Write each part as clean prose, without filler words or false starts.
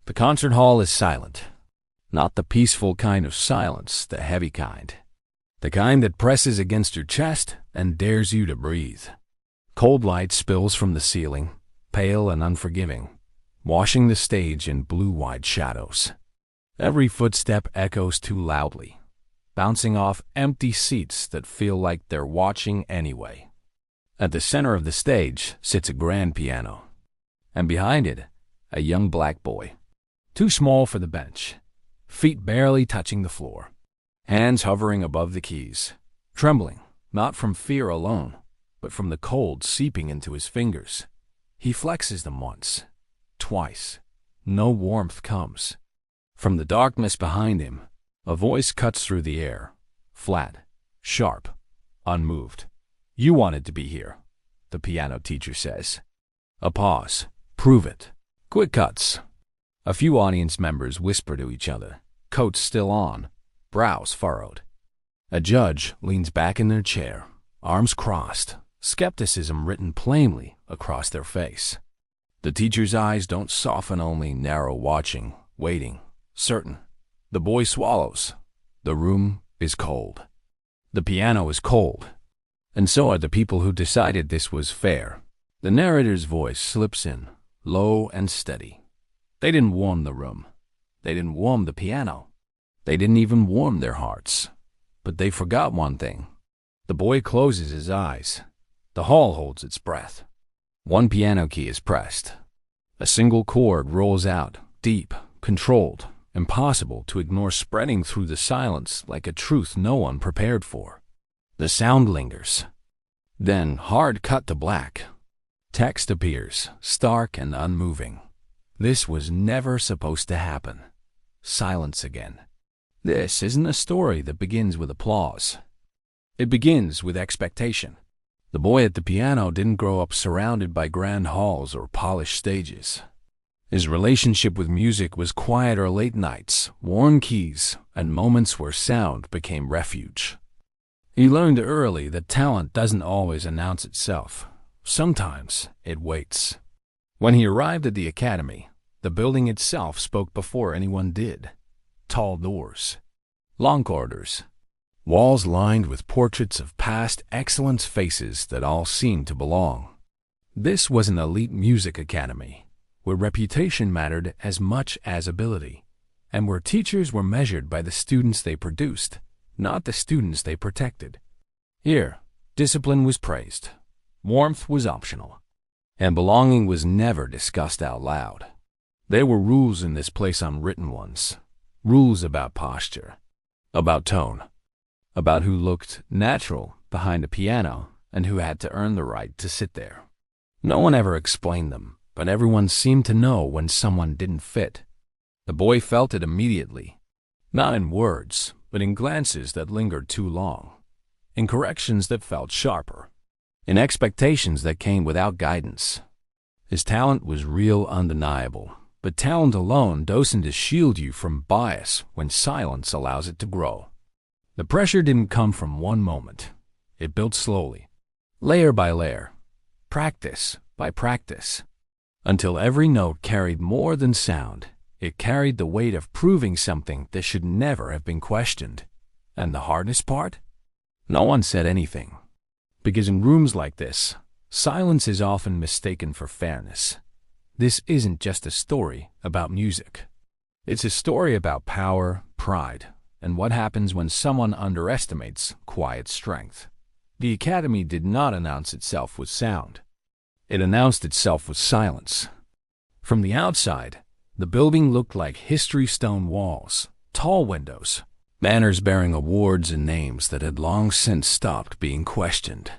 The concert hall is silent. Not the peaceful kind of silence, the heavy kind. The kind that presses against your chest and dares you to breathe. Cold light spills from the ceiling, pale and unforgiving, washing the stage in blue-white shadows. Every footstep echoes too loudly, bouncing off empty seats that feel like they're watching anyway. At the center of the stage sits a grand piano, and behind it, a young black boy, too small for the bench, feet barely touching the floor, hands hovering above the keys, trembling, not from fear alone, but from the cold seeping into his fingers. He flexes them once, twice. No warmth comes. From the darkness behind him, a voice cuts through the air, flat, sharp, unmoved. "You wanted to be here," the piano teacher says. A pause. "Prove it." Quick cuts. A few audience members whisper to each other, coats still on, brows furrowed. A judge leans back in their chair, arms crossed, skepticism written plainly across their face. The teacher's eyes don't soften, only narrow, watching, waiting, certain. The boy swallows. The room is cold. The piano is cold. And so are the people who decided this was fair. The narrator's voice slips in, low and steady. They didn't warm the room. They didn't warm the piano. They didn't even warm their hearts. But they forgot one thing. The boy closes his eyes. The hall holds its breath. One piano key is pressed. A single chord rolls out, deep, controlled, impossible to ignore, spreading through the silence like a truth no one prepared for. The sound lingers. Then, hard cut to black. Text appears, stark and unmoving. This was never supposed to happen. Silence again. This isn't a story that begins with applause. It begins with expectation. The boy at the piano didn't grow up surrounded by grand halls or polished stages. His relationship with music was quieter late nights, worn keys, and moments where sound became refuge. He learned early that talent doesn't always announce itself. Sometimes it waits. When he arrived at the academy, the building itself spoke before anyone did. Tall doors, long corridors, walls lined with portraits of past excellence, faces that all seemed to belong. This was an elite music academy, where reputation mattered as much as ability, and where teachers were measured by the students they produced, not the students they protected. Here, discipline was praised, warmth was optional, and belonging was never discussed out loud. There were rules in this place, unwritten ones. Rules about posture, about tone, about who looked natural behind a piano and who had to earn the right to sit there. No one ever explained them, but everyone seemed to know when someone didn't fit. The boy felt it immediately, not in words, but in glances that lingered too long, in corrections that felt sharper, in expectations that came without guidance. His talent was real, undeniable. But talent alone doesn't shield you from bias when silence allows it to grow. The pressure didn't come from one moment. It built slowly, layer by layer, practice by practice, until every note carried more than sound. It carried the weight of proving something that should never have been questioned. And the hardest part? No one said anything. Because in rooms like this, silence is often mistaken for fairness. This isn't just a story about music. It's a story about power, pride, and what happens when someone underestimates quiet strength. The academy did not announce itself with sound. It announced itself with silence. From the outside, the building looked like history stone walls, tall windows, banners bearing awards and names that had long since stopped being questioned.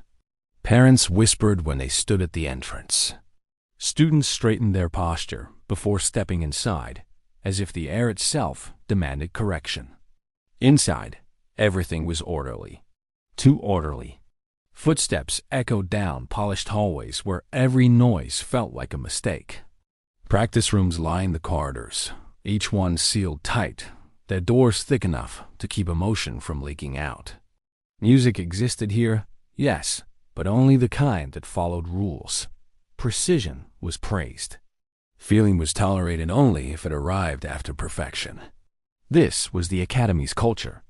Parents whispered when they stood at the entrance. Students straightened their posture before stepping inside, as if the air itself demanded correction. Inside, everything was orderly. Too orderly. Footsteps echoed down polished hallways where every noise felt like a mistake. Practice rooms lined the corridors, each one sealed tight, their doors thick enough to keep emotion from leaking out. Music existed here, yes, but only the kind that followed rules. Precision was praised. Feeling was tolerated only if it arrived after perfection. This was the academy's culture.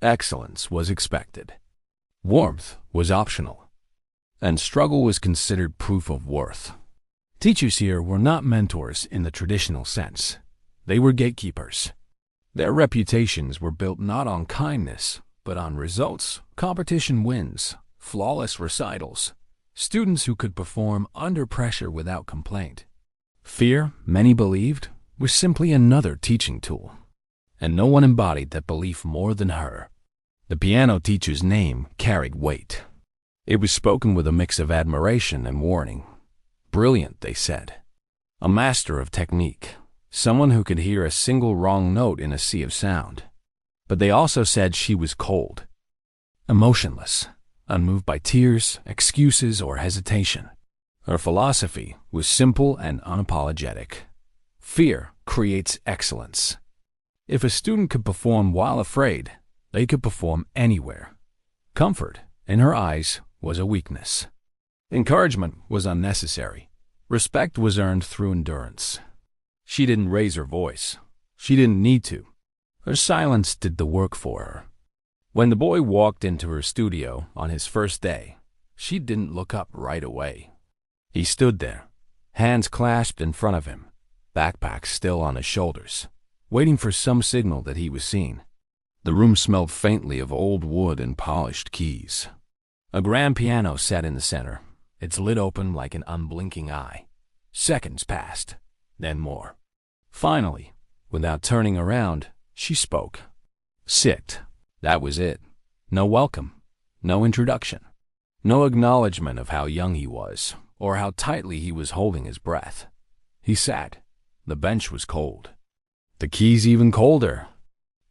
Excellence was expected. Warmth was optional. And struggle was considered proof of worth. Teachers here were not mentors in the traditional sense. They were gatekeepers. Their reputations were built not on kindness, but on results, competition wins, flawless recitals, students who could perform under pressure without complaint. Fear, many believed, was simply another teaching tool, and no one embodied that belief more than her. The piano teacher's name carried weight. It was spoken with a mix of admiration and warning. Brilliant, they said. A master of technique, someone who could hear a single wrong note in a sea of sound. But they also said she was cold, emotionless, unmoved by tears, excuses, or hesitation. Her philosophy was simple and unapologetic. Fear creates excellence. If a student could perform while afraid, they could perform anywhere. Comfort, in her eyes, was a weakness. Encouragement was unnecessary. Respect was earned through endurance. She didn't raise her voice. She didn't need to. Her silence did the work for her. When the boy walked into her studio on his first day, she didn't look up right away. He stood there, hands clasped in front of him, backpack still on his shoulders, waiting for some signal that he was seen. The room smelled faintly of old wood and polished keys. A grand piano sat in the center, its lid open like an unblinking eye. Seconds passed, then more. Finally, without turning around, she spoke. Sit. That was it. No welcome, no introduction, no acknowledgement of how young he was, or how tightly he was holding his breath. He sat. The bench was cold. The keys even colder.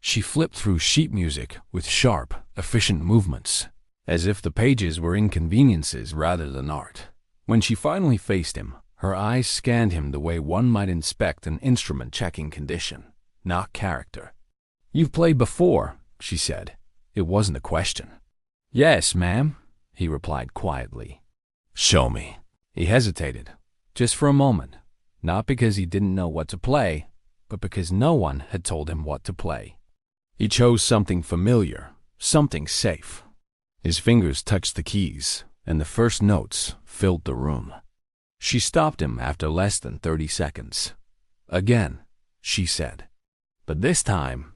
She flipped through sheet music with sharp, efficient movements, as if the pages were inconveniences rather than art. When she finally faced him, her eyes scanned him the way one might inspect an instrument checking condition, not character. "You've played before," she said. It wasn't a question. "Yes, ma'am," he replied quietly. "Show me." He hesitated, just for a moment, not because he didn't know what to play, but because no one had told him what to play. He chose something familiar, something safe. His fingers touched the keys, and the first notes filled the room. She stopped him after less than 30 seconds. "Again," she said. "But this time,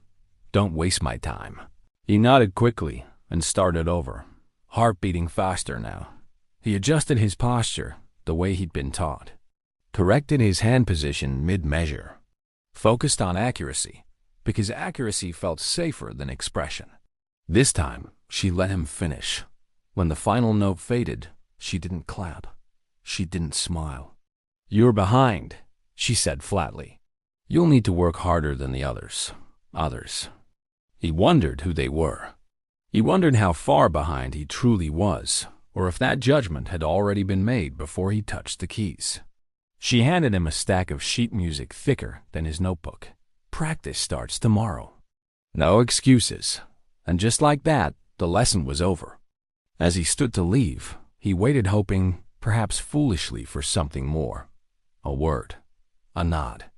don't waste my time." He nodded quickly and started over, heart beating faster now. He adjusted his posture the way he'd been taught, corrected his hand position mid-measure, focused on accuracy, because accuracy felt safer than expression. This time, she let him finish. When the final note faded, she didn't clap. She didn't smile. "You're behind," she said flatly. "You'll need to work harder than the others." He wondered who they were. He wondered how far behind he truly was, or if that judgment had already been made before he touched the keys. She handed him a stack of sheet music thicker than his notebook. "Practice starts tomorrow." No excuses. And just like that, the lesson was over. As he stood to leave, he waited, hoping, perhaps foolishly, for something more. A word. A nod.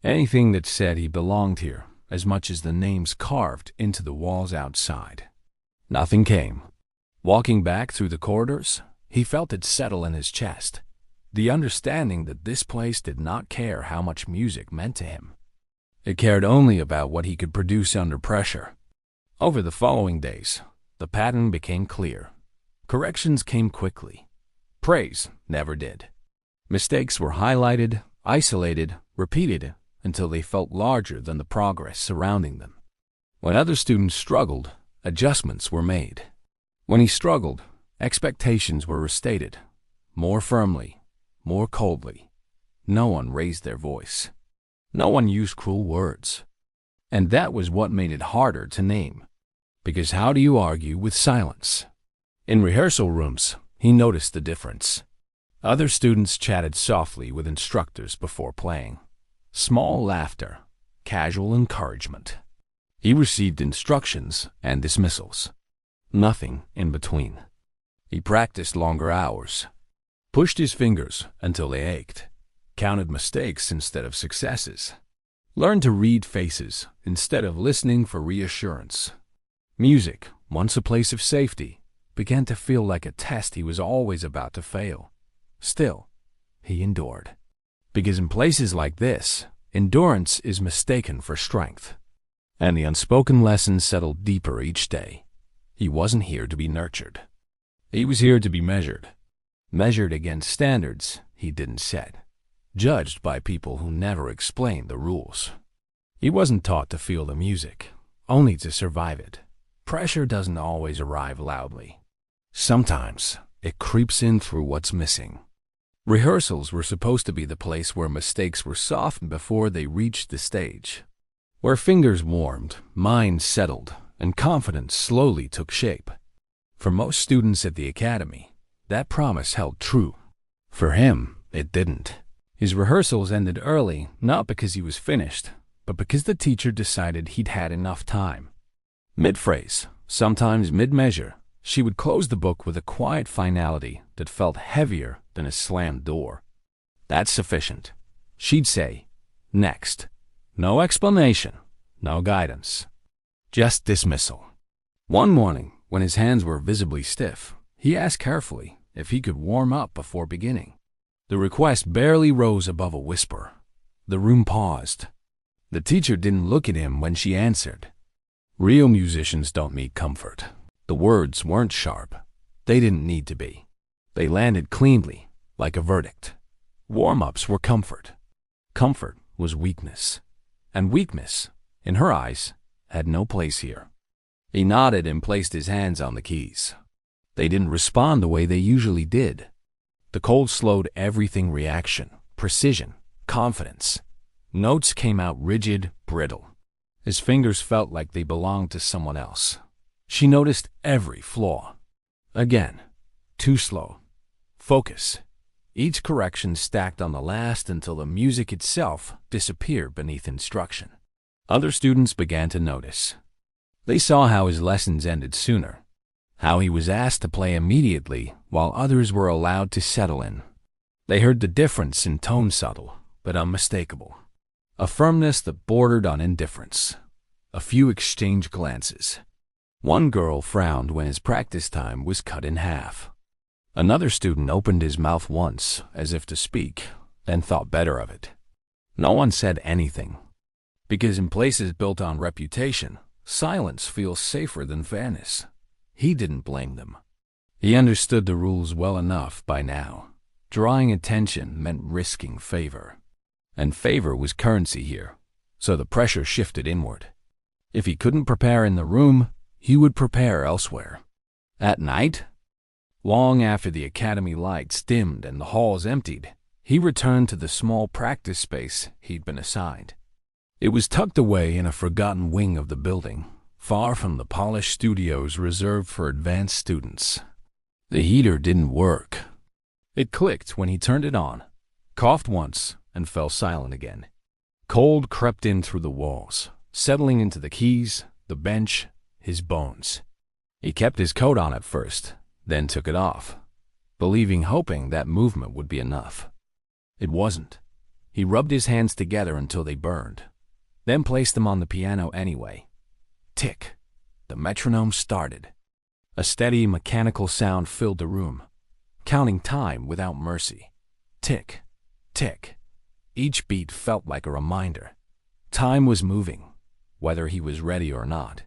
Anything that said he belonged here as much as the names carved into the walls outside. Nothing came. Walking back through the corridors, he felt it settle in his chest, the understanding that this place did not care how much music meant to him. It cared only about what he could produce under pressure. Over the following days, the pattern became clear. Corrections came quickly. Praise never did. Mistakes were highlighted, isolated, repeated, until they felt larger than the progress surrounding them. When other students struggled, adjustments were made. When he struggled, expectations were restated, more firmly, more coldly. No one raised their voice. No one used cruel words. And that was what made it harder to name. Because how do you argue with silence? In rehearsal rooms, he noticed the difference. Other students chatted softly with instructors before playing. Small laughter, casual encouragement. He received instructions and dismissals. Nothing in between. He practiced longer hours, pushed his fingers until they ached, counted mistakes instead of successes, learned to read faces instead of listening for reassurance. Music, once a place of safety, began to feel like a test he was always about to fail. Still, he endured. Because in places like this, endurance is mistaken for strength. And the unspoken lesson settled deeper each day. He wasn't here to be nurtured. He was here to be measured. Measured against standards he didn't set. Judged by people who never explained the rules. He wasn't taught to feel the music, only to survive it. Pressure doesn't always arrive loudly. Sometimes it creeps in through what's missing. Rehearsals were supposed to be the place where mistakes were softened before they reached the stage. Where fingers warmed, minds settled, and confidence slowly took shape. For most students at the academy, that promise held true. For him, it didn't. His rehearsals ended early, not because he was finished, but because the teacher decided he'd had enough time. Mid-phrase, sometimes mid-measure, she would close the book with a quiet finality that felt heavier than a slammed door. That's sufficient. She'd say, next. No explanation, no guidance. Just dismissal. One morning, when his hands were visibly stiff, he asked carefully if he could warm up before beginning. The request barely rose above a whisper. The room paused. The teacher didn't look at him when she answered. Real musicians don't need comfort. The words weren't sharp. They didn't need to be. They landed cleanly, like a verdict. Warm-ups were comfort. Comfort was weakness. And weakness, in her eyes, had no place here. He nodded and placed his hands on the keys. They didn't respond the way they usually did. The cold slowed everything: reaction, precision, confidence. Notes came out rigid, brittle. His fingers felt like they belonged to someone else. She noticed every flaw. Again, too slow. Focus. Each correction stacked on the last until the music itself disappeared beneath instruction. Other students began to notice. They saw how his lessons ended sooner, how he was asked to play immediately while others were allowed to settle in. They heard the difference in tone, subtle but unmistakable. A firmness that bordered on indifference. A few exchanged glances. One girl frowned when his practice time was cut in half. Another student opened his mouth once, as if to speak, then thought better of it. No one said anything. Because in places built on reputation, silence feels safer than fairness. He didn't blame them. He understood the rules well enough by now. Drawing attention meant risking favor. And favor was currency here, so the pressure shifted inward. If he couldn't prepare in the room, he would prepare elsewhere. At night, long after the academy lights dimmed and the halls emptied, he returned to the small practice space he'd been assigned. It was tucked away in a forgotten wing of the building, far from the polished studios reserved for advanced students. The heater didn't work. It clicked when he turned it on, coughed once, and fell silent again. Cold crept in through the walls, settling into the keys, the bench, his bones. He kept his coat on at first, then took it off, hoping that movement would be enough. It wasn't. He rubbed his hands together until they burned, then placed them on the piano anyway. Tick. The metronome started. A steady, mechanical sound filled the room, counting time without mercy. Tick, tick. Each beat felt like a reminder. Time was moving, whether he was ready or not.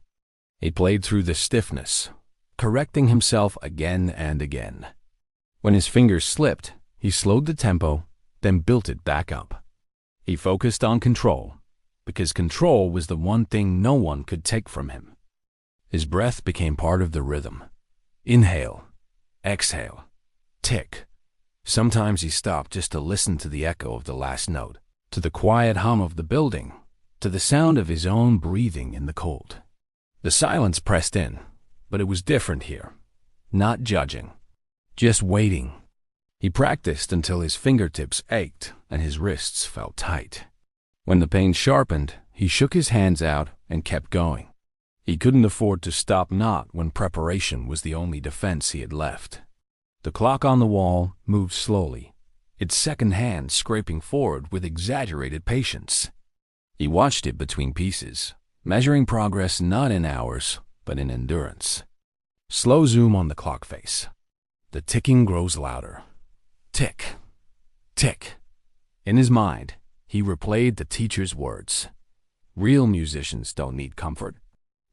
He played through the stiffness, correcting himself again and again. When his fingers slipped, he slowed the tempo, then built it back up. He focused on control, because control was the one thing no one could take from him. His breath became part of the rhythm. Inhale, exhale, tick. Sometimes he stopped just to listen to the echo of the last note, to the quiet hum of the building, to the sound of his own breathing in the cold. The silence pressed in, but it was different here. Not judging, just waiting. He practiced until his fingertips ached and his wrists felt tight. When the pain sharpened, he shook his hands out and kept going. He couldn't afford to stop, not when preparation was the only defense he had left. The clock on the wall moved slowly. its second hand scraping forward with exaggerated patience. He watched it between pieces, measuring progress not in hours, but in endurance. Slow zoom on the clock face. The ticking grows louder. Tick, tick. In his mind, he replayed the teacher's words. Real musicians don't need comfort.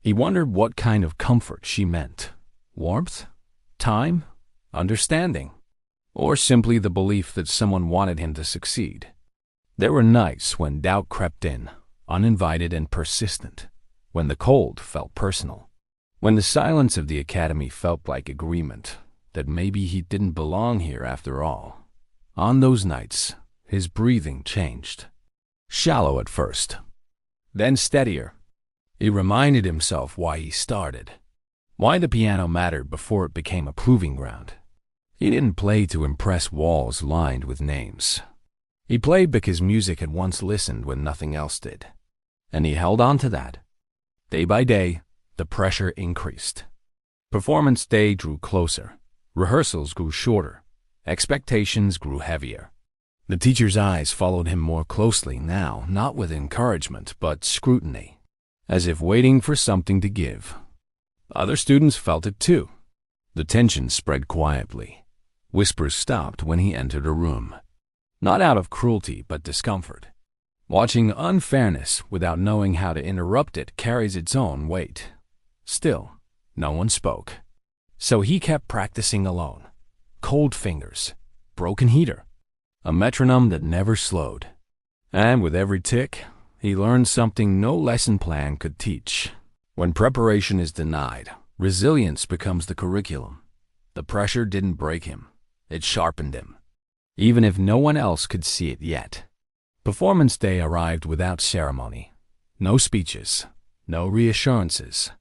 He wondered what kind of comfort she meant. Warmth? Time? Understanding? Or simply the belief that someone wanted him to succeed? There were nights when doubt crept in, uninvited and persistent, when the cold felt personal, when the silence of the academy felt like agreement that maybe he didn't belong here after all. On those nights, his breathing changed. Shallow at first, then steadier. He reminded himself why he started, why the piano mattered before it became a proving ground. He didn't play to impress walls lined with names. He played because music had once listened when nothing else did, and he held on to that. Day by day, the pressure increased. Performance day drew closer. Rehearsals grew shorter. Expectations grew heavier. The teacher's eyes followed him more closely now, not with encouragement, but scrutiny, as if waiting for something to give. Other students felt it too. The tension spread quietly. Whispers stopped when he entered a room. Not out of cruelty, but discomfort. Watching unfairness without knowing how to interrupt it carries its own weight. Still, no one spoke. So he kept practicing alone. Cold fingers, broken heater, a metronome that never slowed. And with every tick, he learned something no lesson plan could teach. When preparation is denied, resilience becomes the curriculum. The pressure didn't break him. It sharpened him, even if no one else could see it yet. Performance day arrived without ceremony. No speeches, no reassurances.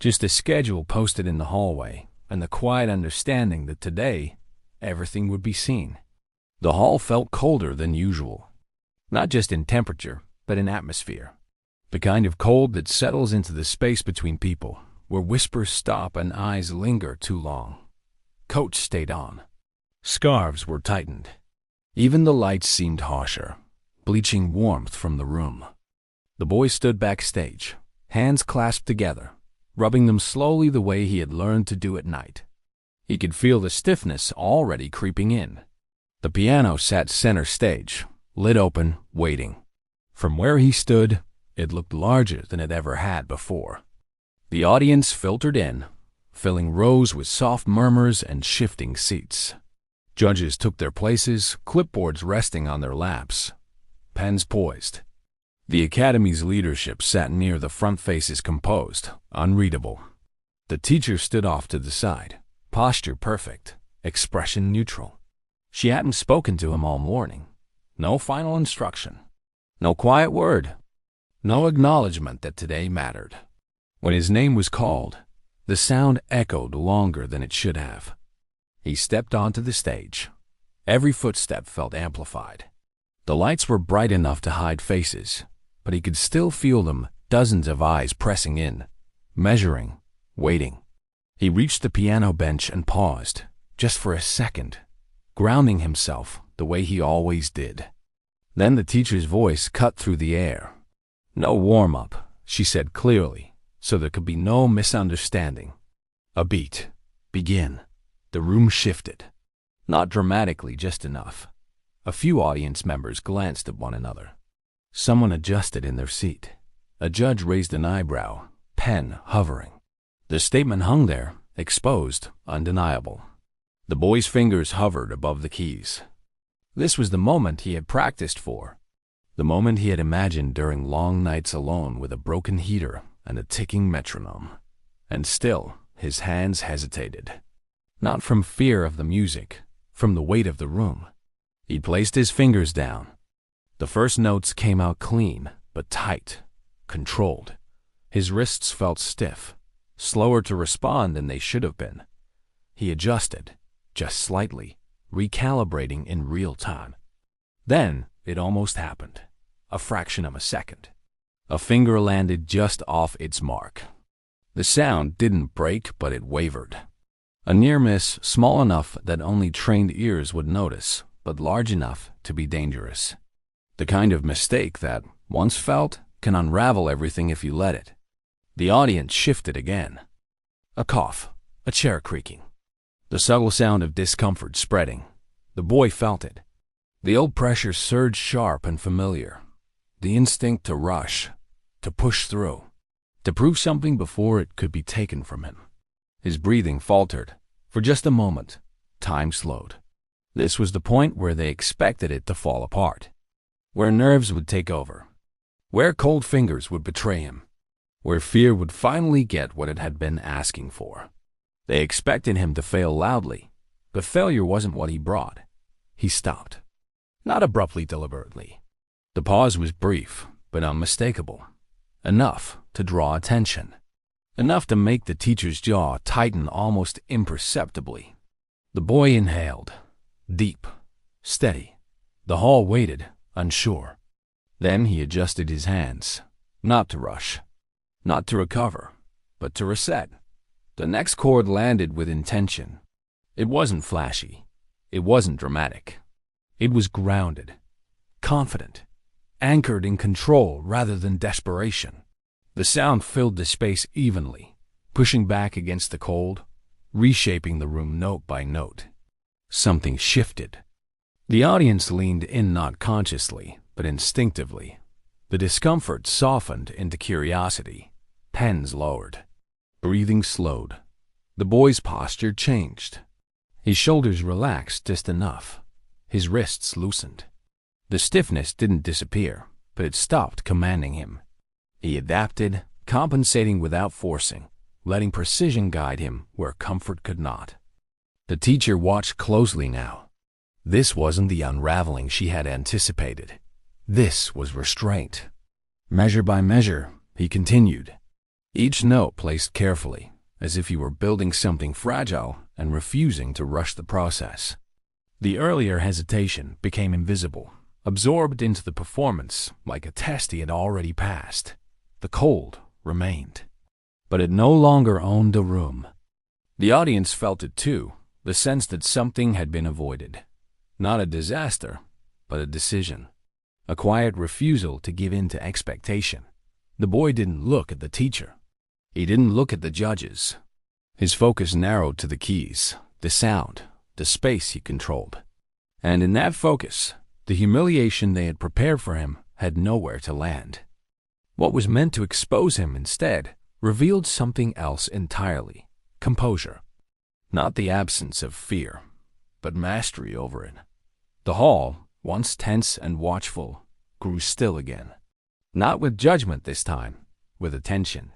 Just a schedule posted in the hallway and the quiet understanding that today, everything would be seen. The hall felt colder than usual, not just in temperature, but in atmosphere. The kind of cold that settles into the space between people, where whispers stop and eyes linger too long. Coats stayed on. Scarves were tightened. Even the lights seemed harsher, bleaching warmth from the room. The boy stood backstage, hands clasped together, rubbing them slowly the way he had learned to do at night. He could feel the stiffness already creeping in. The piano sat center stage, lid open, waiting. From where he stood, it looked larger than it ever had before. The audience filtered in, filling rows with soft murmurs and shifting seats. Judges took their places, clipboards resting on their laps, pens poised. The Academy's leadership sat near the front faces composed, unreadable. The teacher stood off to the side, posture perfect, expression neutral. She hadn't spoken to him all morning. No final instruction. No quiet word. No acknowledgement that today mattered. When his name was called, the sound echoed longer than it should have. He stepped onto the stage. Every footstep felt amplified. The lights were bright enough to hide faces, but he could still feel them, dozens of eyes pressing in, measuring, waiting. He reached the piano bench and paused, just for a second, grounding himself the way he always did. Then the teacher's voice cut through the air. "No warm-up," she said clearly, so there could be no misunderstanding. A beat. Begin. The room shifted. Not dramatically, just enough. A few audience members glanced at one another. Someone adjusted in their seat. A judge raised an eyebrow, pen hovering. The statement hung there, exposed, undeniable. The boy's fingers hovered above the keys. This was the moment he had practiced for. The moment he had imagined during long nights alone with a broken heater and a ticking metronome. And still, his hands hesitated. Not from fear of the music, from the weight of the room. He placed his fingers down. The first notes came out clean, but tight, controlled. His wrists felt stiff, slower to respond than they should have been. He adjusted, just slightly, recalibrating in real time. Then it almost happened, a fraction of a second. A finger landed just off its mark. The sound didn't break, but it wavered. A near miss small enough that only trained ears would notice, but large enough to be dangerous. The kind of mistake that, once felt, can unravel everything if you let it. The audience shifted again. A cough, a chair creaking. The subtle sound of discomfort spreading. The boy felt it. The old pressure surged sharp and familiar. The instinct to rush, to push through, to prove something before it could be taken from him. His breathing faltered. For just a moment, time slowed. This was the point where they expected it to fall apart, where nerves would take over, where cold fingers would betray him, where fear would finally get what it had been asking for. They expected him to fail loudly, but failure wasn't what he brought. He stopped. Not abruptly, deliberately. The pause was brief, but unmistakable. Enough to draw attention. Enough to make the teacher's jaw tighten almost imperceptibly. The boy inhaled. Deep. Steady. The hall waited, unsure. Then he adjusted his hands. Not to rush. Not to recover, but to reset. The next chord landed with intention. It wasn't flashy. It wasn't dramatic. It was grounded, confident, anchored in control rather than desperation. The sound filled the space evenly, pushing back against the cold, reshaping the room note by note. Something shifted. The audience leaned in not consciously, but instinctively. The discomfort softened into curiosity. Pens lowered. Breathing slowed. The boy's posture changed. His shoulders relaxed just enough. His wrists loosened. The stiffness didn't disappear, but it stopped commanding him. He adapted, compensating without forcing, letting precision guide him where comfort could not. The teacher watched closely now. This wasn't the unraveling she had anticipated. This was restraint. Measure by measure, he continued. Each note placed carefully, as if he were building something fragile and refusing to rush the process. The earlier hesitation became invisible, absorbed into the performance like a test he had already passed. The cold remained, but it no longer owned the room. The audience felt it too, the sense that something had been avoided. Not a disaster, but a decision. A quiet refusal to give in to expectation. The boy didn't look at the teacher. He didn't look at the judges. His focus narrowed to the keys, the sound, the space he controlled. And in that focus, the humiliation they had prepared for him had nowhere to land. What was meant to expose him instead revealed something else entirely. Composure. Not the absence of fear, but mastery over it. The hall, once tense and watchful, grew still again. Not with judgment this time, with attention.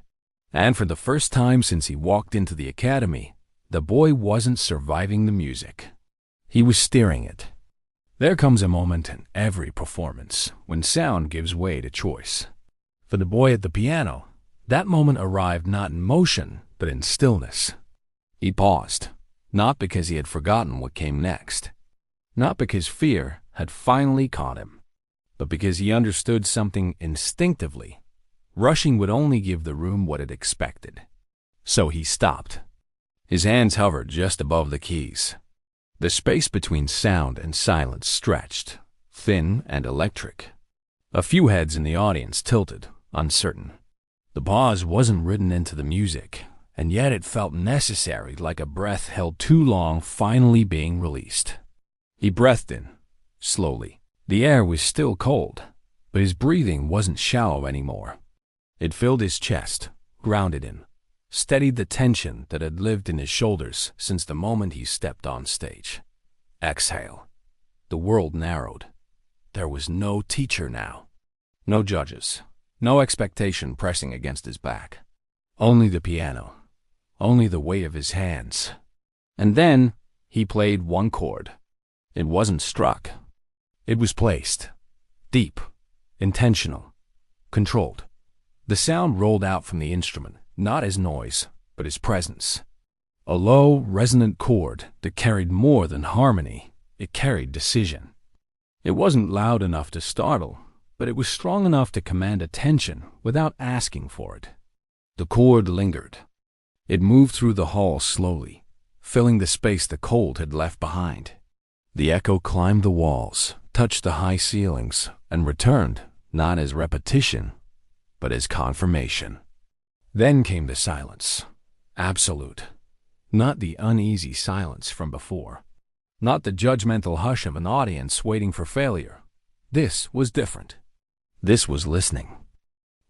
And for the first time since he walked into the academy, the boy wasn't surviving the music. He was steering it. There comes a moment in every performance when sound gives way to choice. For the boy at the piano, that moment arrived not in motion, but in stillness. He paused, not because he had forgotten what came next, not because fear had finally caught him, but because he understood something instinctively. Rushing would only give the room what it expected. So he stopped. His hands hovered just above the keys. The space between sound and silence stretched, thin and electric. A few heads in the audience tilted, uncertain. The pause wasn't written into the music, and yet it felt necessary, like a breath held too long finally being released. He breathed in, slowly. The air was still cold, but his breathing wasn't shallow anymore. It filled his chest, grounded him, steadied the tension that had lived in his shoulders since the moment he stepped on stage. Exhale. The world narrowed. There was no teacher now. No judges. No expectation pressing against his back. Only the piano. Only the weight of his hands. And then he played one chord. It wasn't struck. It was placed. Deep. Intentional. Controlled. The sound rolled out from the instrument, not as noise, but as presence. A low, resonant chord that carried more than harmony. It carried decision. It wasn't loud enough to startle, but it was strong enough to command attention without asking for it. The chord lingered. It moved through the hall slowly, filling the space the cold had left behind. The echo climbed the walls, touched the high ceilings, and returned, not as repetition, but as confirmation. Then came the silence. Absolute. Not the uneasy silence from before. Not the judgmental hush of an audience waiting for failure. This was different. This was listening.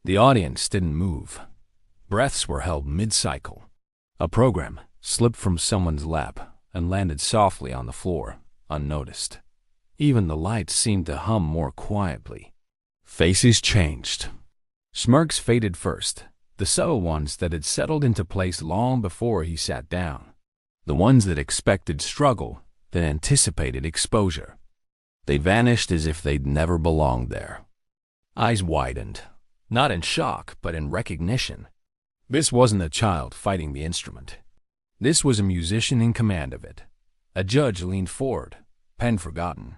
The audience didn't move. Breaths were held mid-cycle. A program slipped from someone's lap and landed softly on the floor, unnoticed. Even the lights seemed to hum more quietly. Faces changed. Smirks faded first, the subtle ones that had settled into place long before he sat down. The ones that expected struggle, that anticipated exposure. They vanished as if they'd never belonged there. Eyes widened, not in shock, but in recognition. This wasn't a child fighting the instrument. This was a musician in command of it. A judge leaned forward, pen forgotten.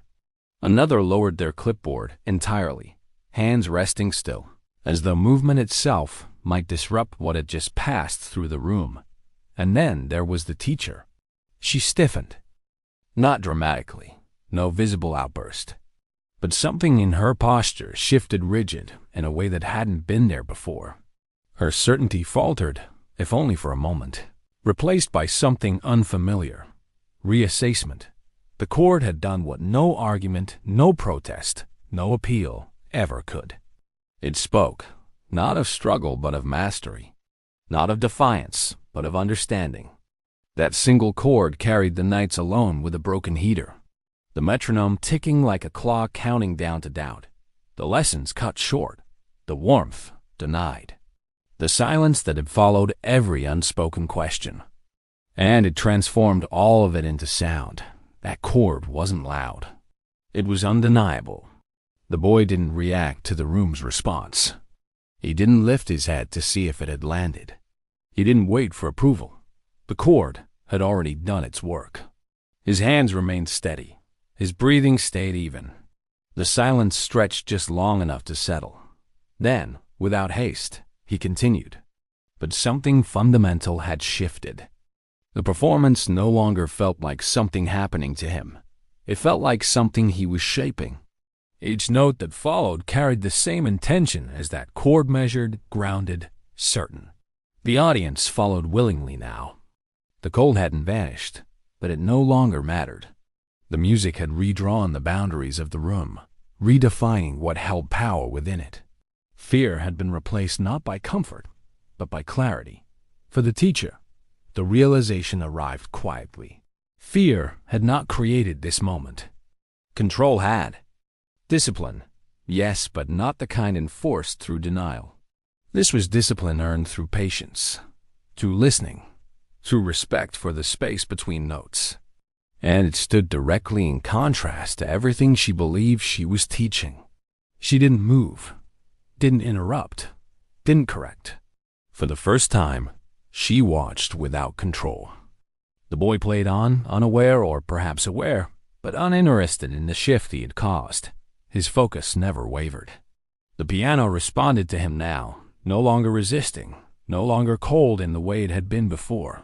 Another lowered their clipboard entirely, hands resting still, as though movement itself might disrupt what had just passed through the room. And then there was the teacher. She stiffened. Not dramatically, no visible outburst. But something in her posture shifted rigid in a way that hadn't been there before. Her certainty faltered, if only for a moment, replaced by something unfamiliar. Reassessment. The chord had done what no argument, no protest, no appeal ever could. It spoke, not of struggle but of mastery, not of defiance but of understanding. That single chord carried the nights alone with a broken heater, the metronome ticking like a clock counting down to doubt, the lessons cut short, the warmth denied, the silence that had followed every unspoken question. And it transformed all of it into sound. That chord wasn't loud. It was undeniable. The boy didn't react to the room's response. He didn't lift his head to see if it had landed. He didn't wait for approval. The chord had already done its work. His hands remained steady. His breathing stayed even. The silence stretched just long enough to settle. Then, without haste, he continued. But something fundamental had shifted. The performance no longer felt like something happening to him. It felt like something he was shaping. Each note that followed carried the same intention as that chord, measured, grounded, certain. The audience followed willingly now. The cold hadn't vanished, but it no longer mattered. The music had redrawn the boundaries of the room, redefining what held power within it. Fear had been replaced not by comfort, but by clarity. For the teacher, the realization arrived quietly. Fear had not created this moment. Control had. Discipline, yes, but not the kind enforced through denial. This was discipline earned through patience, through listening, through respect for the space between notes. And it stood directly in contrast to everything she believed she was teaching. She didn't move, didn't interrupt, didn't correct. For the first time, she watched without control. The boy played on, unaware or perhaps aware, but uninterested in the shift he had caused. His focus never wavered. The piano responded to him now, no longer resisting, no longer cold in the way it had been before.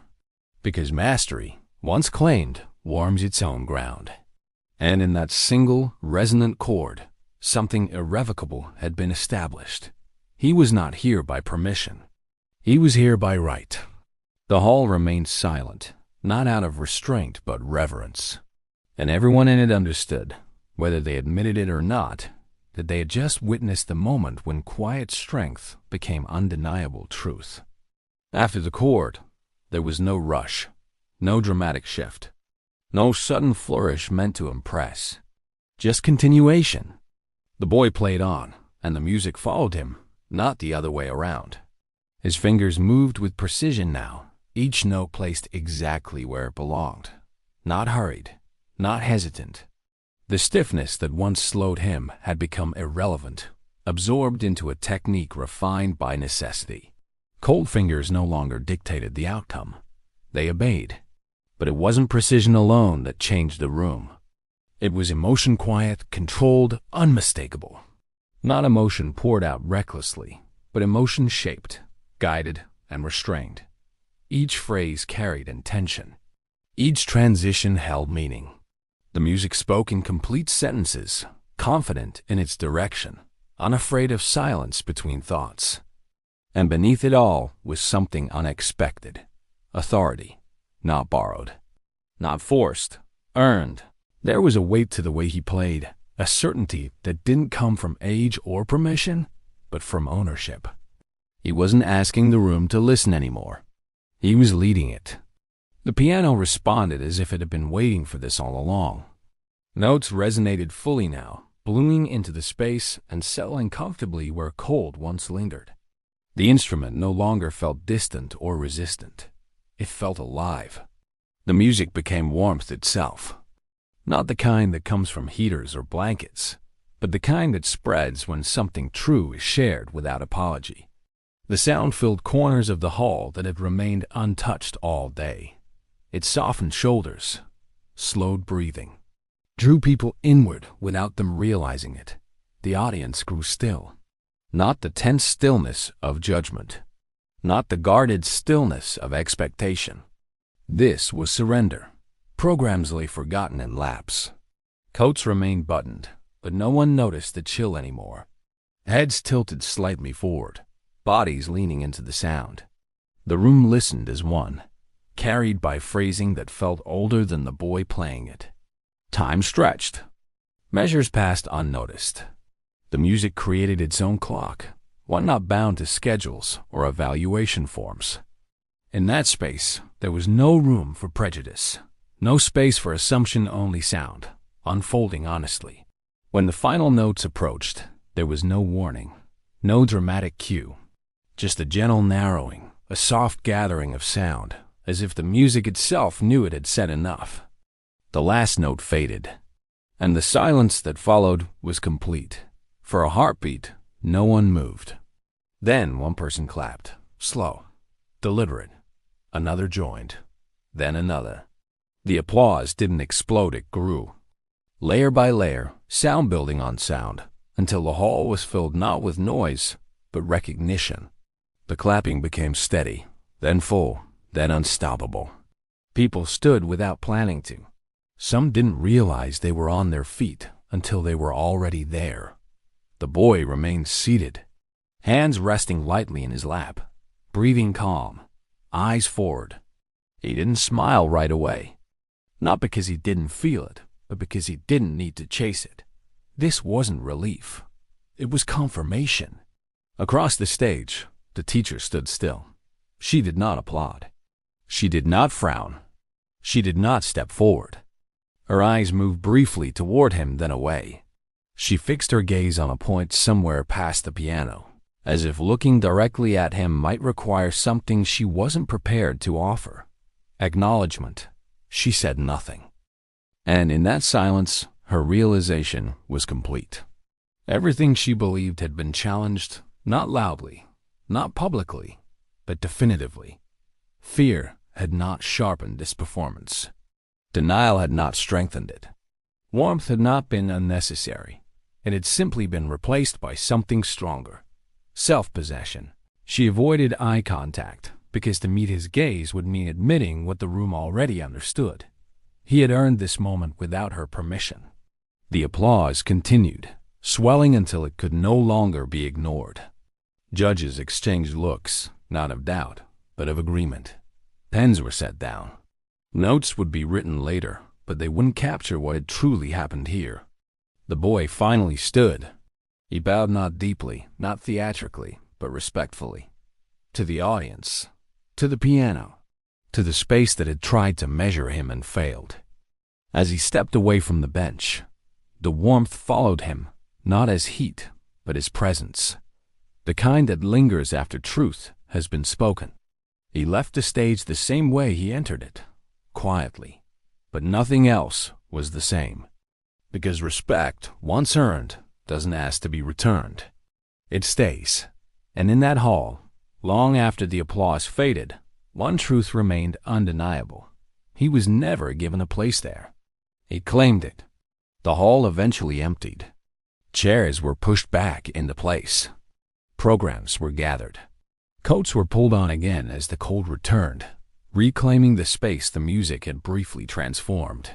Because mastery, once claimed, warms its own ground. And in that single, resonant chord, something irrevocable had been established. He was not here by permission. He was here by right. The hall remained silent, not out of restraint but reverence. And everyone in it understood, whether they admitted it or not, that they had just witnessed the moment when quiet strength became undeniable truth. After the chord, there was no rush, no dramatic shift, no sudden flourish meant to impress. Just continuation. The boy played on, and the music followed him, not the other way around. His fingers moved with precision now, each note placed exactly where it belonged. Not hurried, not hesitant. The stiffness that once slowed him had become irrelevant, absorbed into a technique refined by necessity. Cold fingers no longer dictated the outcome. They obeyed. But it wasn't precision alone that changed the room. It was emotion quiet, controlled, unmistakable. Not emotion poured out recklessly, but emotion shaped, guided, and restrained. Each phrase carried intention. Each transition held meaning. The music spoke in complete sentences, confident in its direction, unafraid of silence between thoughts. And beneath it all was something unexpected. Authority, not borrowed, not forced, earned. There was a weight to the way he played, a certainty that didn't come from age or permission, but from ownership. He wasn't asking the room to listen anymore. He was leading it. The piano responded as if it had been waiting for this all along. Notes resonated fully now, blooming into the space and settling comfortably where cold once lingered. The instrument no longer felt distant or resistant. It felt alive. The music became warmth itself. Not the kind that comes from heaters or blankets, but the kind that spreads when something true is shared without apology. The sound filled corners of the hall that had remained untouched all day. It softened shoulders, slowed breathing, drew people inward without them realizing it. The audience grew still. Not the tense stillness of judgment, not the guarded stillness of expectation. This was surrender. Programs lay forgotten in laps. Coats remained buttoned, but no one noticed the chill anymore. Heads tilted slightly forward, bodies leaning into the sound. The room listened as one, carried by phrasing that felt older than the boy playing it. Time stretched. Measures passed unnoticed. The music created its own clock, one not bound to schedules or evaluation forms. In that space, there was no room for prejudice, no space for assumption-only sound, unfolding honestly. When the final notes approached, there was no warning, no dramatic cue, just a gentle narrowing, a soft gathering of sound, as if the music itself knew it had said enough. The last note faded, and the silence that followed was complete. For a heartbeat, no one moved. Then one person clapped, slow, deliberate. Another joined, then another. The applause didn't explode, it grew. Layer by layer, sound building on sound, until the hall was filled not with noise, but recognition. The clapping became steady, then full, then unstoppable. People stood without planning to. Some didn't realize they were on their feet until they were already there. The boy remained seated, hands resting lightly in his lap, breathing calm, eyes forward. He didn't smile right away. Not because he didn't feel it, but because he didn't need to chase it. This wasn't relief. It was confirmation. Across the stage, the teacher stood still. She did not applaud. She did not frown. She did not step forward. Her eyes moved briefly toward him, then away. She fixed her gaze on a point somewhere past the piano, as if looking directly at him might require something she wasn't prepared to offer. Acknowledgement. She said nothing. And in that silence, her realization was complete. Everything she believed had been challenged, not loudly, not publicly, but definitively. Fear had not sharpened this performance. Denial had not strengthened it. Warmth had not been unnecessary. It had simply been replaced by something stronger. Self-possession. She avoided eye contact, because to meet his gaze would mean admitting what the room already understood. He had earned this moment without her permission. The applause continued, swelling until it could no longer be ignored. Judges exchanged looks, not of doubt, but of agreement. Pens were set down. Notes would be written later, but they wouldn't capture what had truly happened here. The boy finally stood. He bowed not deeply, not theatrically, but respectfully. To the audience, to the piano, to the space that had tried to measure him and failed. As he stepped away from the bench, the warmth followed him, not as heat, but as presence. The kind that lingers after truth has been spoken. He left the stage the same way he entered it, quietly, but nothing else was the same. Because respect, once earned, doesn't ask to be returned. It stays. And in that hall, long after the applause faded, one truth remained undeniable. He was never given a place there. He claimed it. The hall eventually emptied. Chairs were pushed back into place. Programs were gathered. Coats were pulled on again as the cold returned, reclaiming the space the music had briefly transformed.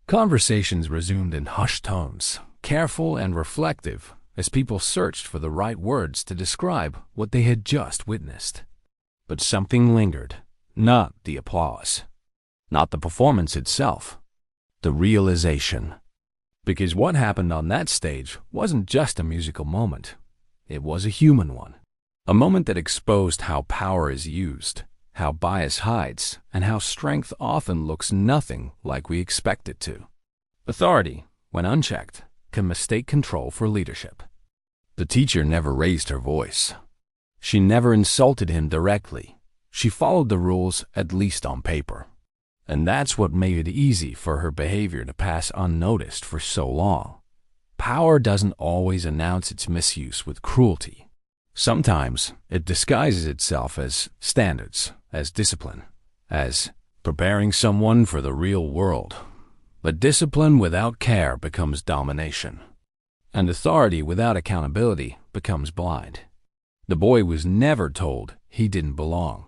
Conversations resumed in hushed tones, careful and reflective, as people searched for the right words to describe what they had just witnessed. But something lingered, not the applause, not the performance itself, the realization. Because what happened on that stage wasn't just a musical moment, it was a human one. A moment that exposed how power is used, how bias hides, and how strength often looks nothing like we expect it to. Authority, when unchecked, can mistake control for leadership. The teacher never raised her voice. She never insulted him directly. She followed the rules, at least on paper. And that's what made it easy for her behavior to pass unnoticed for so long. Power doesn't always announce its misuse with cruelty. Sometimes it disguises itself as standards, as discipline, as preparing someone for the real world. But discipline without care becomes domination, and authority without accountability becomes blind. The boy was never told he didn't belong.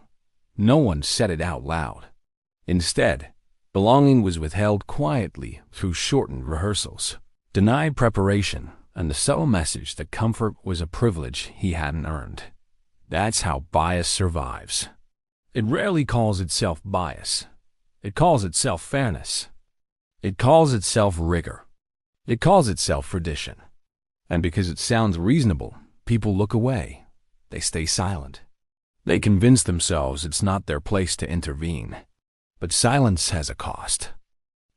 No one said it out loud. Instead, belonging was withheld quietly through shortened rehearsals, denied preparation, and the subtle message that comfort was a privilege he hadn't earned. That's how bias survives. It rarely calls itself bias. It calls itself fairness. It calls itself rigor. It calls itself tradition. And because it sounds reasonable, people look away. They stay silent. They convince themselves it's not their place to intervene. But silence has a cost.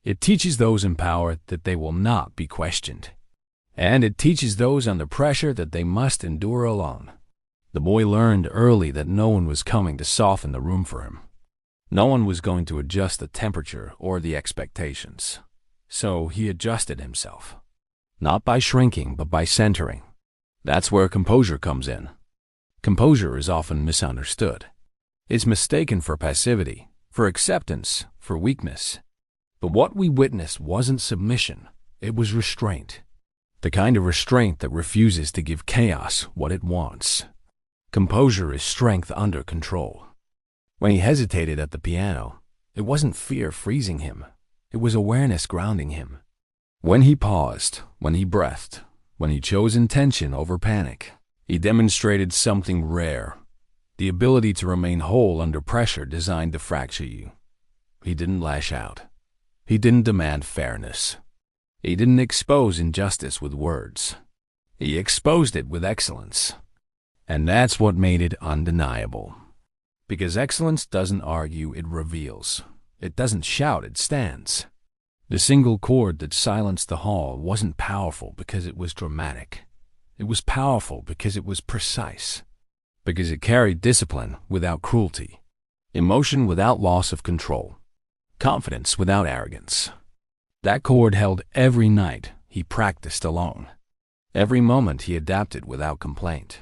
It teaches those in power that they will not be questioned. And it teaches those under pressure that they must endure alone. The boy learned early that no one was coming to soften the room for him. No one was going to adjust the temperature or the expectations. So he adjusted himself. Not by shrinking, but by centering. That's where composure comes in. Composure is often misunderstood. It's mistaken for passivity, for acceptance, for weakness. But what we witnessed wasn't submission, it was restraint. The kind of restraint that refuses to give chaos what it wants. Composure is strength under control. When he hesitated at the piano, it wasn't fear freezing him. It was awareness grounding him. When he paused, when he breathed, when he chose intention over panic, he demonstrated something rare. The ability to remain whole under pressure designed to fracture you. He didn't lash out. He didn't demand fairness. He didn't expose injustice with words. He exposed it with excellence. And that's what made it undeniable. Because excellence doesn't argue, it reveals. It doesn't shout, it stands. The single chord that silenced the hall wasn't powerful because it was dramatic. It was powerful because it was precise. Because it carried discipline without cruelty, emotion without loss of control, confidence without arrogance. That chord held every night he practiced alone. Every moment he adapted without complaint.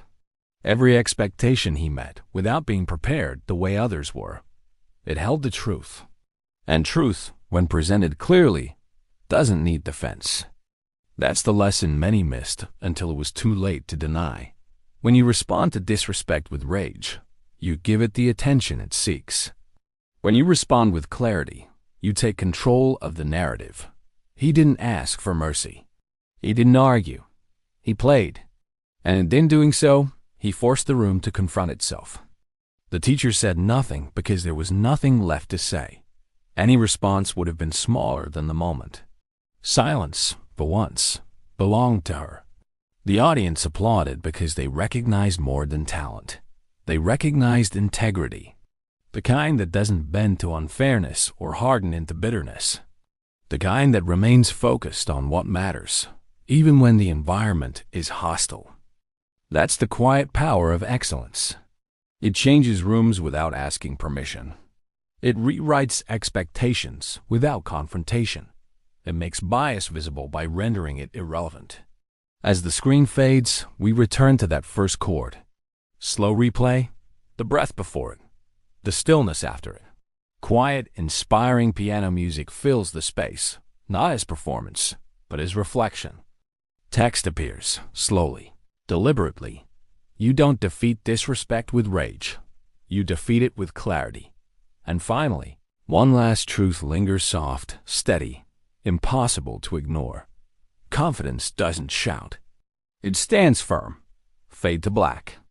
Every expectation he met without being prepared the way others were. It held the truth. And truth, when presented clearly, doesn't need defense. That's the lesson many missed until it was too late to deny. When you respond to disrespect with rage, you give it the attention it seeks. When you respond with clarity, you take control of the narrative. He didn't ask for mercy. He didn't argue. He played. And in doing so, he forced the room to confront itself. The teacher said nothing because there was nothing left to say. Any response would have been smaller than the moment. Silence, for once, belonged to her. The audience applauded because they recognized more than talent. They recognized integrity. The kind that doesn't bend to unfairness or harden into bitterness. The kind that remains focused on what matters, even when the environment is hostile. That's the quiet power of excellence. It changes rooms without asking permission. It rewrites expectations without confrontation. It makes bias visible by rendering it irrelevant. As the screen fades, we return to that first chord. Slow replay, the breath before it, the stillness after it. Quiet, inspiring piano music fills the space, not as performance, but as reflection. Text appears, slowly, deliberately. You don't defeat disrespect with rage. You defeat it with clarity. And finally, one last truth lingers soft, steady. impossible to ignore. Confidence doesn't shout. It stands firm. Fade to black.